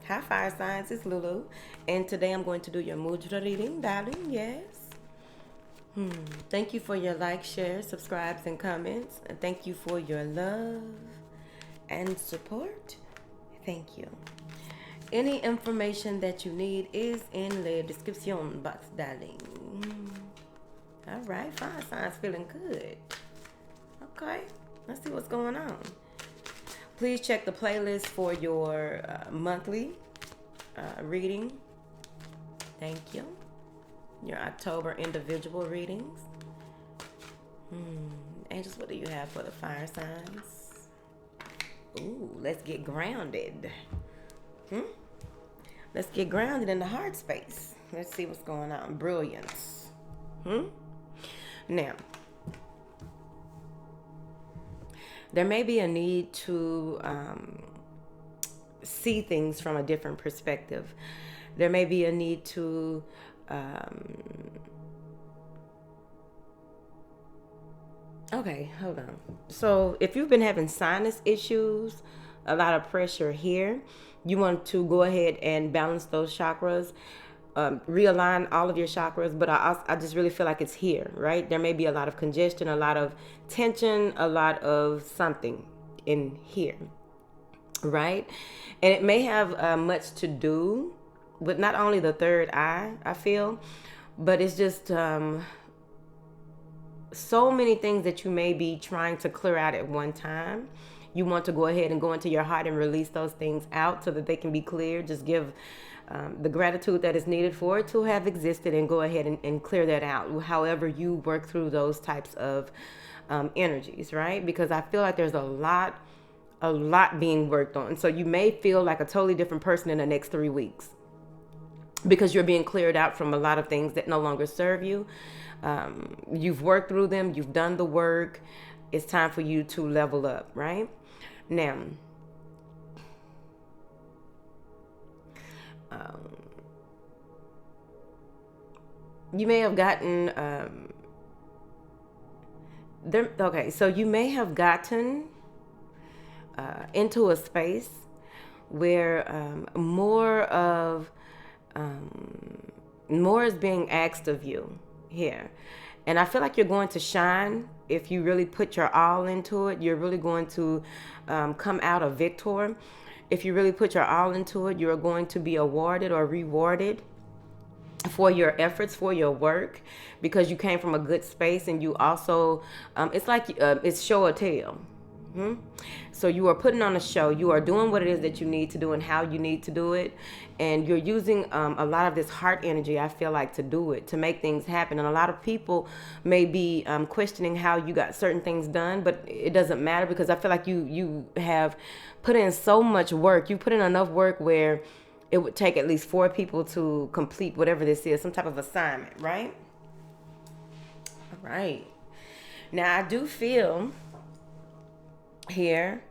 Hi, fire signs. It's Lulu, and today I'm going to do your Mudra reading, darling. Yes. Thank you for your likes, shares, subscribes, and comments. And thank you for your love and support. Thank you. Any information that you need is in the description box, darling. All right, fire signs feeling good. Okay, let's see what's going on. Please check the playlist for your monthly reading. Thank you. Your October individual readings. Angels, what do you have for the fire signs? Ooh, let's get grounded. Let's get grounded in the heart space. Let's see what's going on. Brilliance. Now, there may be a need to see things from a different perspective. There may be a need to okay, hold on. So if you've been having sinus issues, a lot of pressure here, you want to go ahead and balance those chakras, realign all of your chakras. But I just really feel like it's here, right? There may be a lot of congestion, a lot of tension, a lot of something in here, right? And it may have much to do with not only the third eye, I feel, but it's just so many things that you may be trying to clear out at one time. You want to go ahead and go into your heart and release those things out so that they can be clear. Just give the gratitude that is needed for it to have existed and go ahead and clear that out. However you work through those types of energies, right? Because I feel like there's a lot being worked on. So you may feel like a totally different person in the next 3 weeks because you're being cleared out from a lot of things that no longer serve you. You've worked through them. You've done the work. It's time for you to level up, right? Now, you may have gotten there. Okay, so you may have gotten into a space where more is being asked of you here. And I feel like you're going to shine if you really put your all into it. You're really going to come out a victor. If you really put your all into it, you're going to be awarded or rewarded for your efforts, for your work, because you came from a good space. And you also, it's like it's show or tell. So you are putting on a show. You are doing what it is that you need to do and how you need to do it. And you're using a lot of this heart energy, I feel like, to do it, to make things happen. And a lot of people may be questioning how you got certain things done, but it doesn't matter because I feel like you have put in so much work. You put in enough work where it would take at least 4 people to complete whatever this is, some type of assignment, right? All right. Now, I do feel here,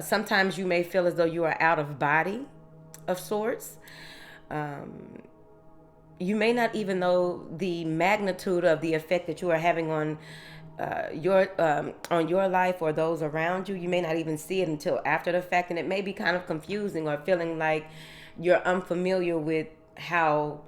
sometimes you may feel as though you are out of body of sorts. You may not even know the magnitude of the effect that you are having on your life or those around you. You may not even see it until after the fact, and it may be kind of confusing or feeling like you're unfamiliar with how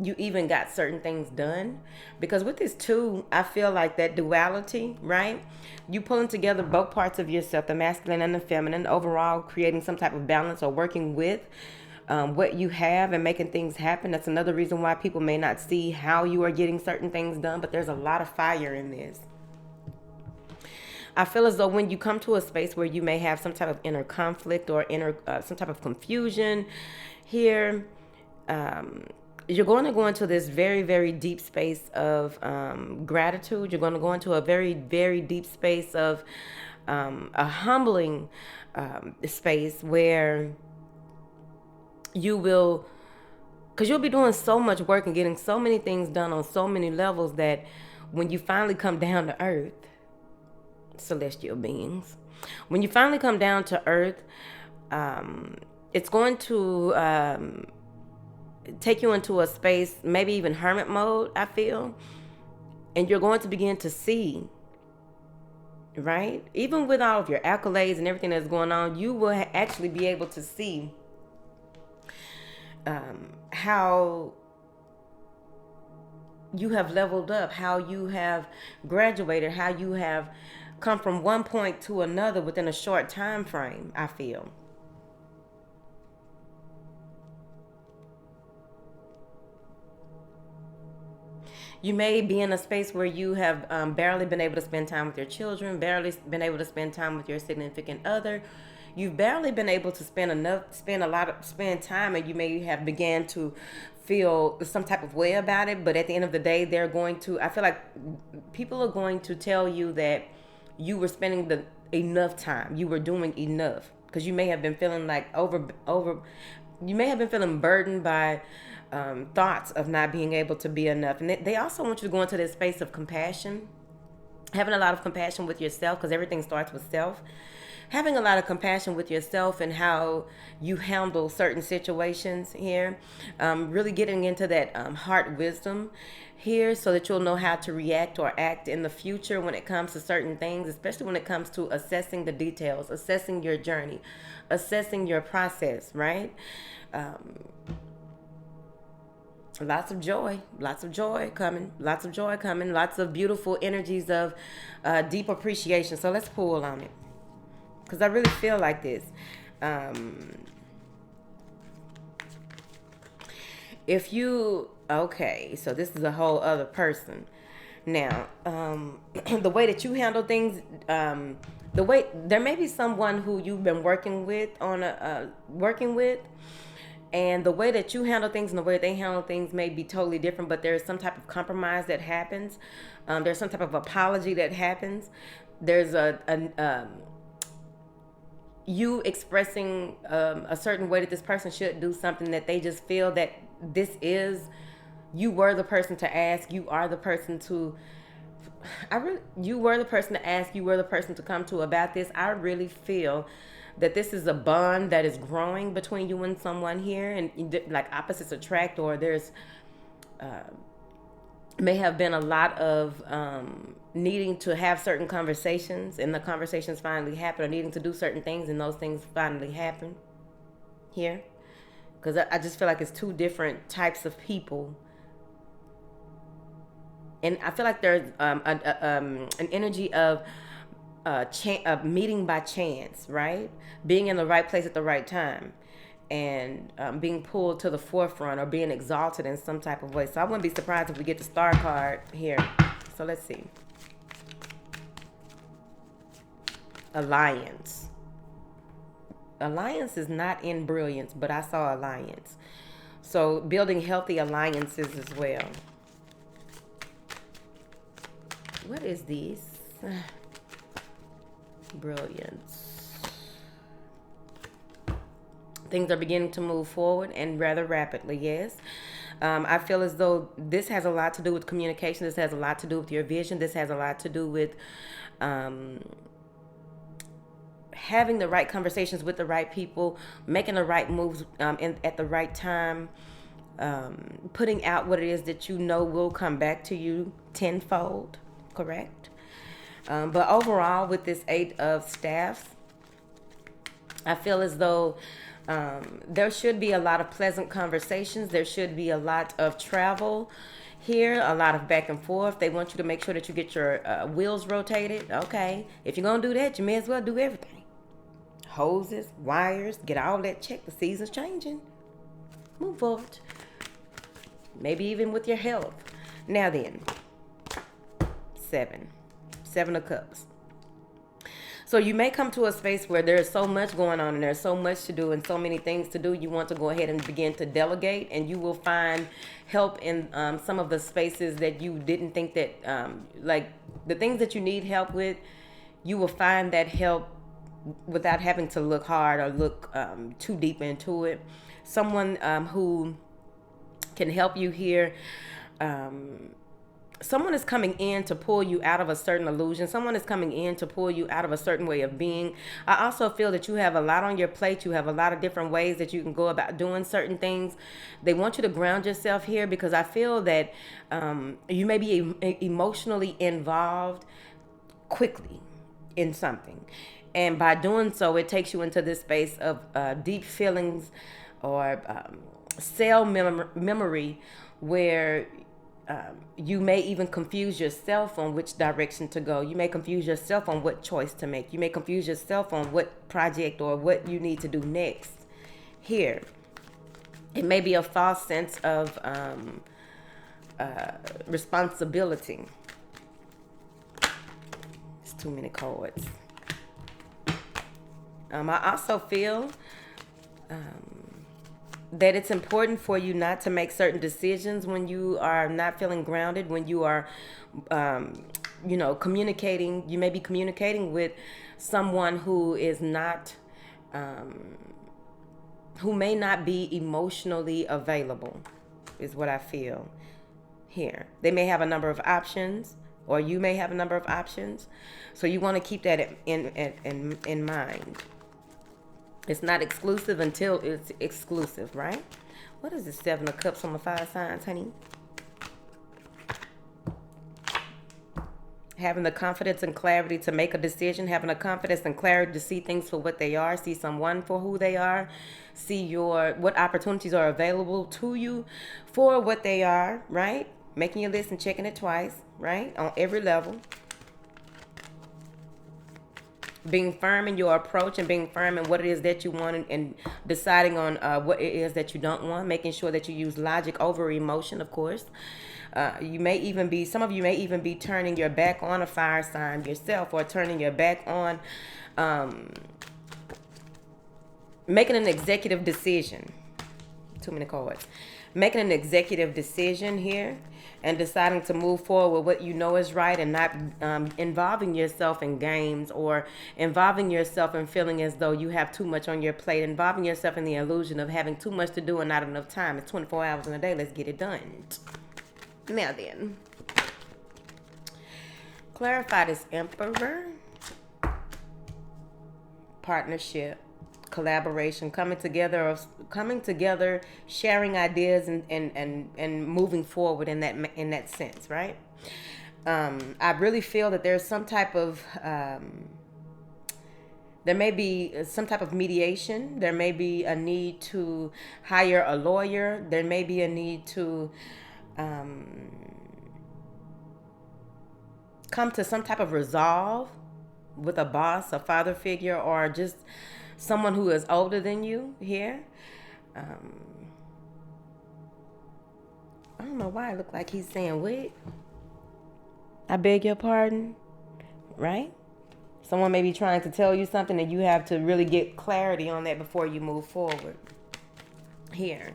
you even got certain things done. Because with this too, I feel like that duality, right? You pulling together both parts of yourself, the masculine and the feminine, overall creating some type of balance or working with what you have and making things happen. That's another reason why people may not see how you are getting certain things done, but there's a lot of fire in this. I feel as though when you come to a space where you may have some type of inner conflict or some type of confusion here, you're going to go into this very, very deep space of gratitude. You're going to go into a very, very deep space of a humbling space where you will, because you'll be doing so much work and getting so many things done on so many levels that when you finally come down to earth, celestial beings, when you finally come down to earth, it's going to take you into a space, maybe even hermit mode, I feel. And you're going to begin to see right? Even with all of your accolades and everything that's going on, you will actually be able to see how you have leveled up, how you have graduated, how you have come from one point to another within a short time frame, I feel. You may be in a space where you have barely been able to spend time with your children, barely been able to spend time with your significant other. You've barely been able to spend time, and you may have began to feel some type of way about it. But at the end of the day, they're going to. I feel like people are going to tell you that you were spending the enough time, you were doing enough, because you may have been feeling like over. You may have been feeling burdened by thoughts of not being able to be enough. And they also want you to go into this space of compassion, having a lot of compassion with yourself, because everything starts with self. Having a lot of compassion with yourself and how you handle certain situations here. Really getting into that heart wisdom here, so that you'll know how to react or act in the future when it comes to certain things, especially when it comes to assessing the details, assessing your journey, assessing your process, right? Lots of joy, lots of joy coming, lots of joy coming, lots of beautiful energies of deep appreciation. So let's pull on it, because I really feel like this. If you, okay, so this is a whole other person. Now, the way that you handle things, the way, there may be someone who you've been working with, and the way that you handle things and the way they handle things may be totally different, but there's some type of compromise that happens. There's some type of apology that happens. There's you expressing a certain way that this person should do something, that they just feel that this is, you were the person to ask, you are the person to, you were the person to ask, you were the person to come to about this. I really feel that this is a bond that is growing between you and someone here, and like opposites attract, or there's may have been a lot of needing to have certain conversations, and the conversations finally happen, or needing to do certain things and those things finally happen here, because I just feel like it's two different types of people. And I feel like there's an energy of meeting by chance, right? Being in the right place at the right time, and being pulled to the forefront, or being exalted in some type of way. So I wouldn't be surprised if we get the star card here. So let's see. Alliance. Alliance is not in brilliance, but I saw alliance. So building healthy alliances as well. What is this? Brilliance. Things are beginning to move forward, and rather rapidly, yes. I feel as though this has a lot to do with communication. This has a lot to do with your vision. This has a lot to do with having the right conversations with the right people, making the right moves at the right time, putting out what it is that you know will come back to you tenfold, correct? But overall, with this 8 of Staffs, I feel as though there should be a lot of pleasant conversations. There should be a lot of travel here, a lot of back and forth. They want you to make sure that you get your wheels rotated. Okay, if you're going to do that, you may as well do everything. Hoses, wires, get all that checked. The season's changing. Move forward. Maybe even with your health. Now then, 7 of Cups. So you may come to a space where there's so much going on, and there's so much to do and so many things to do. You want to go ahead and begin to delegate, and you will find help in some of the spaces that you didn't think that, like the things that you need help with, you will find that help without having to look hard or look too deep into it. Someone who can help you here. Someone is coming in to pull you out of a certain illusion. Someone is coming in to pull you out of a certain way of being. I also feel that you have a lot on your plate. You have a lot of different ways that you can go about doing certain things. They want you to ground yourself here, because I feel that you may be emotionally involved quickly. in something. And by doing so, it takes you into this space of deep feelings or cell memory where you may even confuse yourself on which direction to go. You may confuse yourself on what choice to make. You may confuse yourself on what project or what you need to do next. Here, it may be a false sense of responsibility. It's too many cards. I also feel that it's important for you not to make certain decisions when you are not feeling grounded, when you are, communicating. You may be communicating with someone who is not, who may not be emotionally available, is what I feel here. They may have a number of options, or you may have a number of options. So you want to keep that in mind. It's not exclusive until it's exclusive, right? What is this 7 of Cups on the 5 signs, honey? Having the confidence and clarity to make a decision, having the confidence and clarity to see things for what they are, see someone for who they are, see what opportunities are available to you for what they are, right? Making your list and checking it twice, right? On every level. Being firm in your approach and being firm in what it is that you want, and deciding on what it is that you don't want, making sure that you use logic over emotion, of course. Some of you may even be turning your back on a fire sign yourself, or turning your back on making an executive decision. Too many cards. Making an executive decision here and deciding to move forward with what you know is right, and not involving yourself in games, or involving yourself in feeling as though you have too much on your plate, involving yourself in the illusion of having too much to do and not enough time. It's 24 hours in a day. Let's get it done. Now then, clarify this Emperor. Partnership, collaboration, coming together, sharing ideas and moving forward in that sense, right? I really feel that there's some type of there may be some type of mediation. There may be a need to hire a lawyer. There may be a need to come to some type of resolve with a boss, a father figure, or just someone who is older than you here. I don't know why it looked like he's saying, wait, I beg your pardon, right? Someone may be trying to tell you something, and you have to really get clarity on that before you move forward. Here,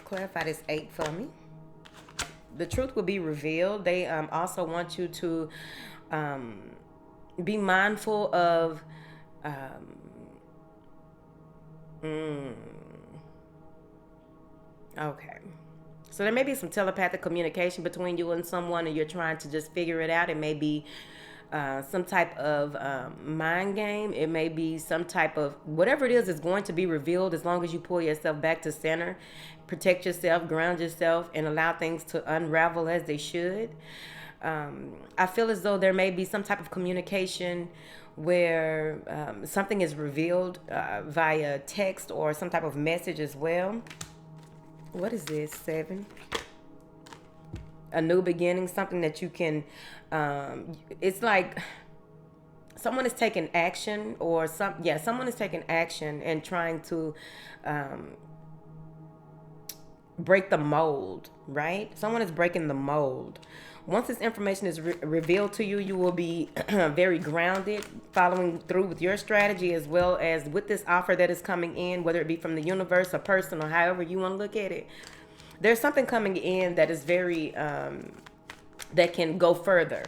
clarify this 8 for me. The truth will be revealed. They also want you to be mindful of okay. So there may be some telepathic communication between you and someone, and you're trying to just figure it out. It may be some type of mind game. It may be some type of whatever it is going to be revealed, as long as you pull yourself back to center, protect yourself, ground yourself, and allow things to unravel as they should. I feel as though there may be some type of communication where something is revealed via text or some type of message as well. What is this? 7. A new beginning, something that you can, it's like someone is taking action, or someone is taking action and trying to break the mold, right? Someone is breaking the mold. Once this information is revealed to you, you will be very grounded, following through with your strategy, as well as with this offer that is coming in, whether it be from the universe, a person, or however you want to look at it. There's something coming in that is very, that can go further,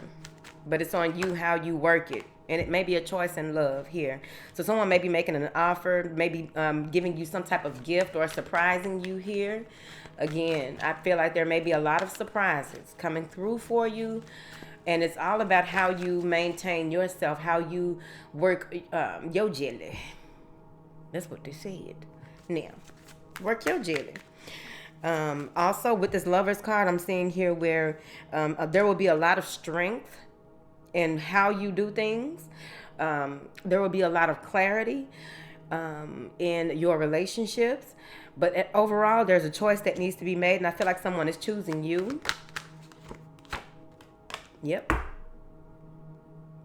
but it's on you how you work it. And it may be a choice in love here. So someone may be making an offer, maybe giving you some type of gift, or surprising you here. Again, I feel like there may be a lot of surprises coming through for you. And it's all about how you maintain yourself, how you work your jelly. That's what they said. Now, work your jelly. Also, with this Lover's card, I'm seeing here where there will be a lot of strength in how you do things. There will be a lot of clarity in your relationships. But overall, there's a choice that needs to be made, and I feel like someone is choosing you. Yep.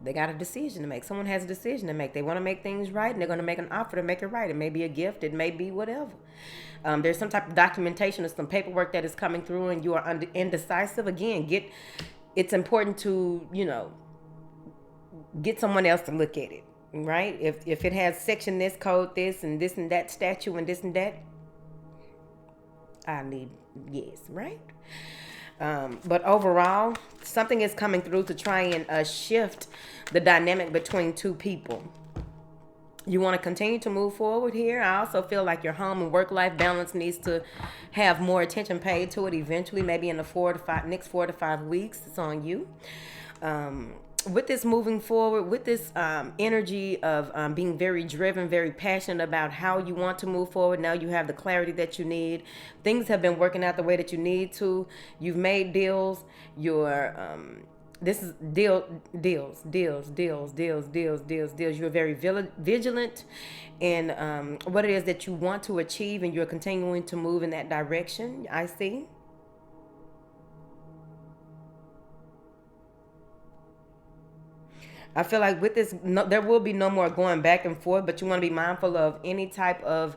They got a decision to make. Someone has a decision to make. They want to make things right, and they're going to make an offer to make it right. It may be a gift. It may be whatever. There's some type of documentation or some paperwork that is coming through, and you are indecisive. Again, it's important to, get someone else to look at it, right? If it has section this, code this, and that statute and this and that, I need yes, right? But overall, something is coming through to try and shift the dynamic between two people. You want to continue to move forward here. I also feel like your home and work-life balance needs to have more attention paid to it eventually, maybe in the next 4 to 5 weeks. It's on you. With this moving forward, with this energy of being very driven, very passionate about how you want to move forward, now you have the clarity that you need. Things have been working out the way that you need to. You've made deals. This is deals. You're very vigilant in what it is that you want to achieve, and you're continuing to move in that direction. I see. I feel like with this, there will be no more going back and forth, but you want to be mindful of any type of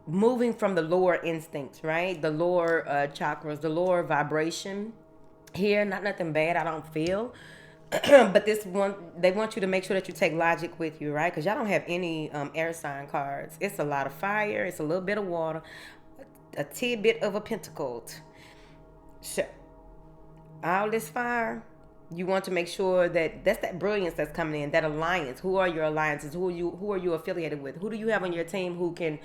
moving from the lower instincts, right? The lower chakras, the lower vibration here. Not nothing bad, I don't feel. But they want you to make sure that you take logic with you, right? Because y'all don't have any air sign cards. It's a lot of fire. It's a little bit of water. A tidbit of a pentacle. So, all this fire, you want to make sure that's that brilliance that's coming in, that alliance. Who are your alliances? Who are you affiliated with? Who do you have on your team who can,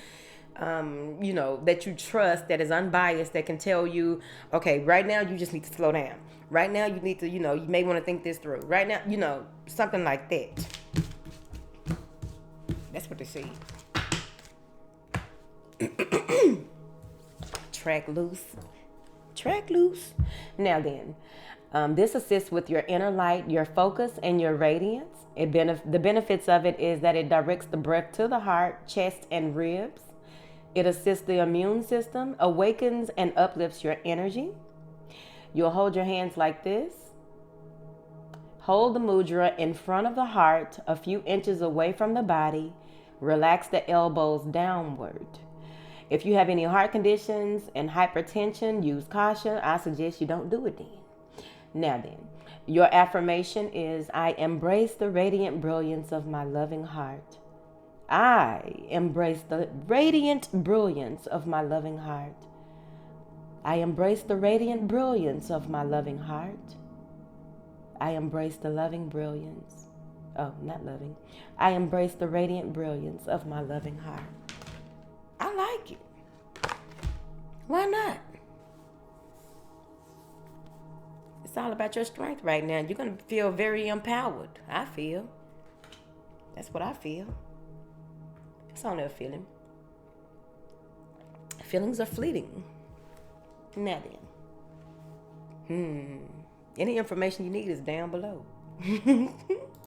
that you trust, that is unbiased, that can tell you, okay, right now you just need to slow down. Right now you need to, you may want to think this through. Right now, something like that. That's what they say. Track loose. Now then, this assists with your inner light, your focus, and your radiance. The benefits of it is that it directs the breath to the heart, chest, and ribs. It assists the immune system, awakens and uplifts your energy. You'll hold your hands like this. Hold the mudra in front of the heart, a few inches away from the body. Relax the elbows downward. If you have any heart conditions and hypertension, use caution. I suggest you don't do it then. Now then, your affirmation is, I embrace the radiant brilliance of my loving heart. I embrace the radiant brilliance of my loving heart. I embrace the radiant brilliance of my loving heart. I embrace the loving brilliance. Oh, not loving. I embrace the radiant brilliance of my loving heart. I like it. Why not? It's all about your strength right now. You're going to feel very empowered. I feel. That's what I feel. It's only a feeling. Feelings are fleeting. Now then. Any information you need is down below.